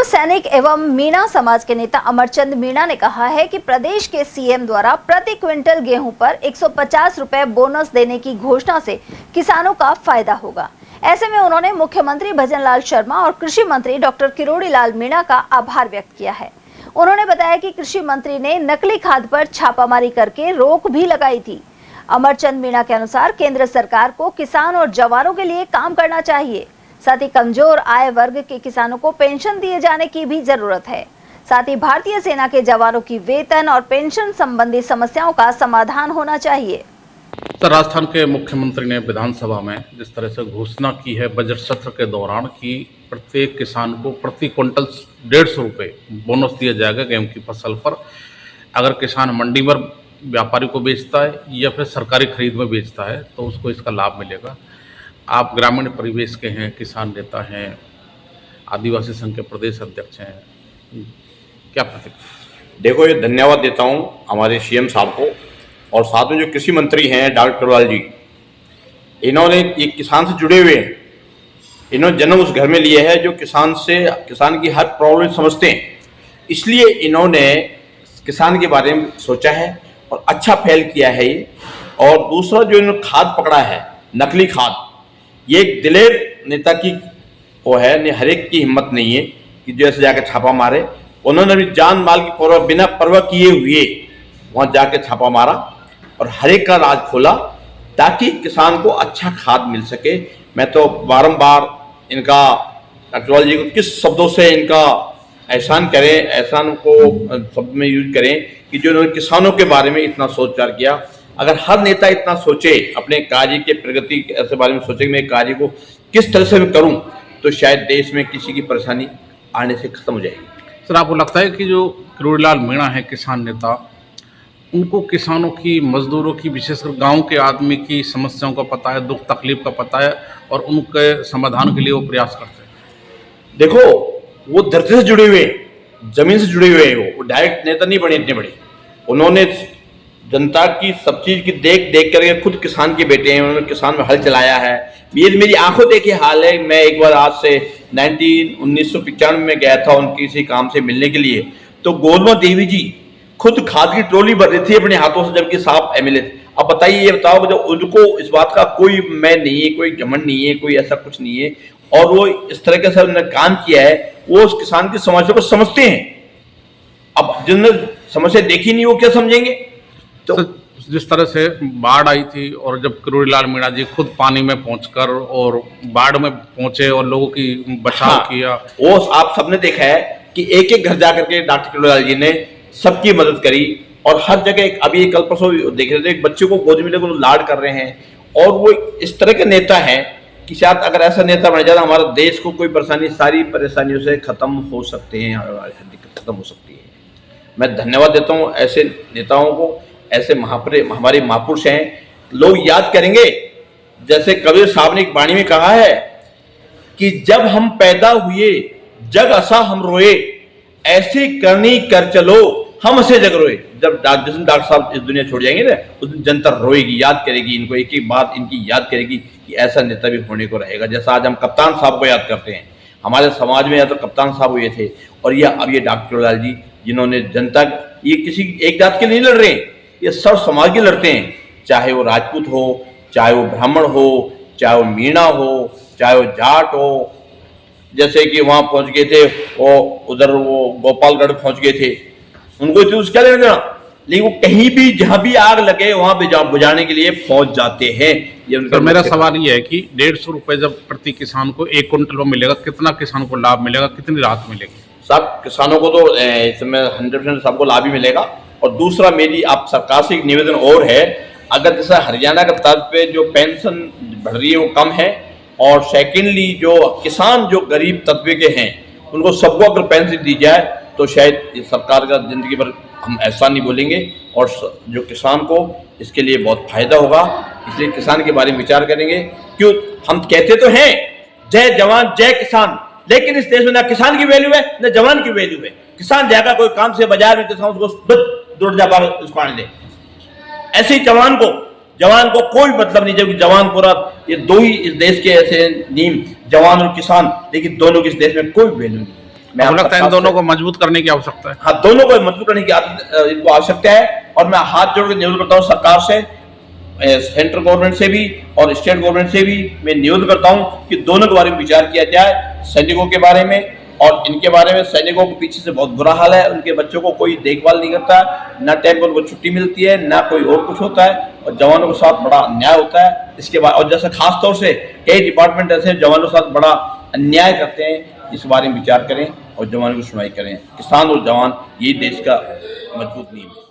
पूर्व सैनिक एवं मीणा समाज के नेता अमरचंद मीणा ने कहा है कि प्रदेश के सीएम द्वारा प्रति क्विंटल गेहूं पर 150 रुपए बोनस देने की घोषणा से किसानों का फायदा होगा। ऐसे में उन्होंने मुख्यमंत्री भजनलाल शर्मा और कृषि मंत्री डॉक्टर किरोड़ीलाल मीणा का आभार व्यक्त किया है। उन्होंने बताया कि कृषि मंत्री ने नकली खाद पर छापामारी करके रोक भी लगाई थी। अमरचंद मीणा के अनुसार केंद्र सरकार को किसान और जवानों के लिए काम करना चाहिए। साथ ही कमजोर आय वर्ग के किसानों को पेंशन दिए जाने की भी जरूरत है। साथ ही भारतीय सेना के जवानों की वेतन और पेंशन संबंधी समस्याओं का समाधान होना चाहिए। तो राजस्थान के मुख्यमंत्री ने विधानसभा में जिस तरह से घोषणा की है बजट सत्र के दौरान कि प्रत्येक किसान को प्रति क्विंटल 150 रुपये बोनस दिया जाएगा गेहूं की फसल पर, अगर किसान मंडी पर व्यापारी को बेचता है या फिर सरकारी खरीद में बेचता है तो उसको इसका लाभ मिलेगा। आप ग्रामीण परिवेश के हैं, किसान नेता हैं, आदिवासी संघ के प्रदेश अध्यक्ष हैं, क्या प्रतिक्रिया? देखो, ये धन्यवाद देता हूँ हमारे सीएम साहब को और साथ में जो कृषि मंत्री हैं डॉक्टर किरोड़ीलाल जी, इन्होंने एक किसान से जुड़े हुए हैं। इन्होंने जन्म उस घर में लिए है जो किसान की हर प्रॉब्लम समझते हैं, इसलिए इन्होंने किसान के बारे में सोचा है और अच्छा पहल किया है ये। और दूसरा जो इन्होंने खाद पकड़ा है, नकली खाद, ये एक दिलेर नेता की वो है, हर एक की हिम्मत नहीं है कि जो ऐसे जाकर छापा मारे। उन्होंने भी जान माल की बिना परवाह किए हुए वहाँ जाके छापा मारा और हर एक का राज खोला ताकि किसान को अच्छा खाद मिल सके। मैं तो बारंबार इनका डॉक्टर जी को किस शब्दों से इनका एहसान करें, एहसान को शब्द में यूज करें कि जो उन्होंने किसानों के बारे में इतना सोच विचार किया। अगर हर नेता इतना सोचे, अपने कार्य के प्रगति ऐसे बारे में सोचे कि मैं कार्य को किस तरह से मैं करूं, तो शायद देश में किसी की परेशानी आने से खत्म हो जाएगी। सर, आपको लगता है कि जो किरोड़ीलाल मीणा है किसान नेता, उनको किसानों की, मजदूरों की, विशेषकर गांव के आदमी की समस्याओं का पता है, दुख तकलीफ का पता है और उनके समाधान के लिए वो प्रयास करते हैं? देखो, वो धरती से जुड़े हुए, जमीन से जुड़े हुए हैं। वो डायरेक्ट नेता नहीं बने इतने बड़े। उन्होंने जनता की सब चीज की देख करके खुद किसान के बेटे हैं। उन्होंने किसान में हल चलाया है। ये मेरी आंखों देखे हाल है। मैं एक बार आज से 1995 में गया था उनके किसी काम से मिलने के लिए, तो गोलमा देवी जी खुद खाद की ट्रॉली भर रही थी अपने हाथों से, जबकि साहब एमएलए थे। अब बताइए, ये बताओ, जब उनको इस बात का कोई मैं नहीं है, कोई घमंड नहीं है, कोई ऐसा कुछ नहीं है, और वो इस तरह से उन्होंने काम किया है, वो उस किसान की समस्या को समझते हैं। अब जिन्होंने समस्या देखी नहीं वो क्या समझेंगे? तो जिस तरह से बाढ़ आई थी और जब किरोड़ीलाल मीणा जी खुद पानी में पहुंचकर और बाढ़ में पहुंचे और लोगों की बचाव किया, वो आप सबने देखा है कि एक एक घर जाकर के डॉक्टर किरोड़ीलाल जी ने सबकी मदद करी। और हर जगह, अभी कल परसों देख रहे थे, एक बच्चे को गोद में लेकर लाड कर रहे हैं। और वो इस तरह के नेता हैं कि शायद अगर ऐसा नेता बन जाता, हमारे देश को कोई परेशानी, सारी परेशानियों से खत्म हो सकते हैं, दिक्कत खत्म हो सकती है। मैं धन्यवाद देता हूँ ऐसे नेताओं को। ऐसे हमारे महापुरुष हैं, लोग याद करेंगे। जैसे कबीर साहब ने एक वाणी में कहा है कि जब हम पैदा हुए जग असा हम रोए, ऐसी करनी कर चलो हम हंसे जग रोए। जब डॉक्टर साहब इस दुनिया छोड़ जाएंगे ना, उस दिन जनता रोएगी, याद करेगी इनको, एक एक बात इनकी याद करेगी कि ऐसा नेता भी होने को रहेगा। जैसा आज हम कप्तान साहब को याद करते हैं, हमारे समाज में या तो कप्तान साहब हुए थे, और ये अब ये डॉक्टर किरोड़ीलाल जी, जिन्होंने जनता, ये किसी एक जात के नहीं लड़ रहे, ये सब समाज के लड़ते हैं। चाहे वो राजपूत हो, चाहे वो ब्राह्मण हो, चाहे वो मीणा हो, चाहे वो जाट हो। जैसे कि वहाँ पहुँच गए थे, वो उधर वो गोपालगढ़ पहुँच गए थे, उनको तो क्या लेना देना, लेकिन वो कहीं भी जहाँ भी आग लगे वहाँ पे बुझाने के लिए पहुँच जाते हैं। ये उनका तो मेरा सवाल ये है कि 150 रुपये जब प्रति किसान को 1 क्विंटल में मिलेगा, कितना किसान को लाभ मिलेगा, कितनी राहत मिलेगी? सब किसानों को तो इसमें 100% सबको लाभ ही मिलेगा। और दूसरा, मेरी आप सरकार से एक निवेदन और है, अगर जैसा हरियाणा का तर्ज पे जो पेंशन बढ़ रही है वो कम है, और सेकेंडली जो किसान जो गरीब तबके के हैं उनको सबको अगर पेंशन दी जाए तो शायद सरकार का जिंदगी भर हम ऐसा नहीं बोलेंगे, और जो किसान को इसके लिए बहुत फायदा होगा। इसलिए किसान के बारे में विचार करेंगे। क्यों हम कहते तो हैं जय जवान जय किसान, लेकिन इस देश में ना किसान की वैल्यू है ना जवान की वैल्यू है। किसान जाएगा कोई काम से बाजार में, किसान उसको दौड़ जा बाहर उसको आने दे। ऐसे ही जवान को कोई मतलब नहीं, जबकि जवान पूरा, ये दो ही इस देश के ऐसे नीम, जवान और किसान, लेकिन दोनों की इस देश में कोई वैल्यू नहीं। मैं आपको लगता है इन आपका दोनों को मजबूत करने की आवश्यकता है? हाँ, दोनों को मजबूत करने की इनको आवश्यकता है। और मैं हाथ जोड़ के निवेदन करता हूँ सरकार से, सेंट्रल गवर्नमेंट से भी और स्टेट गवर्नमेंट से भी मैं निवेदन करता हूँ कि दोनों के बारे में विचार किया जाए, सैनिकों के बारे में और इनके बारे में। सैनिकों को पीछे से बहुत बुरा हाल है, उनके बच्चों को कोई देखभाल नहीं करता, ना टाइम पर उनको छुट्टी मिलती है, ना कोई और कुछ होता है, और जवानों के साथ बड़ा अन्याय होता है। इसके बाद और जैसे खास तौर से कई डिपार्टमेंट ऐसे जवानों के साथ बड़ा अन्याय करते हैं, इस बारे में विचार करें और जवानों की सुनवाई करें। किसान और जवान यही देश का मजबूत नींव है।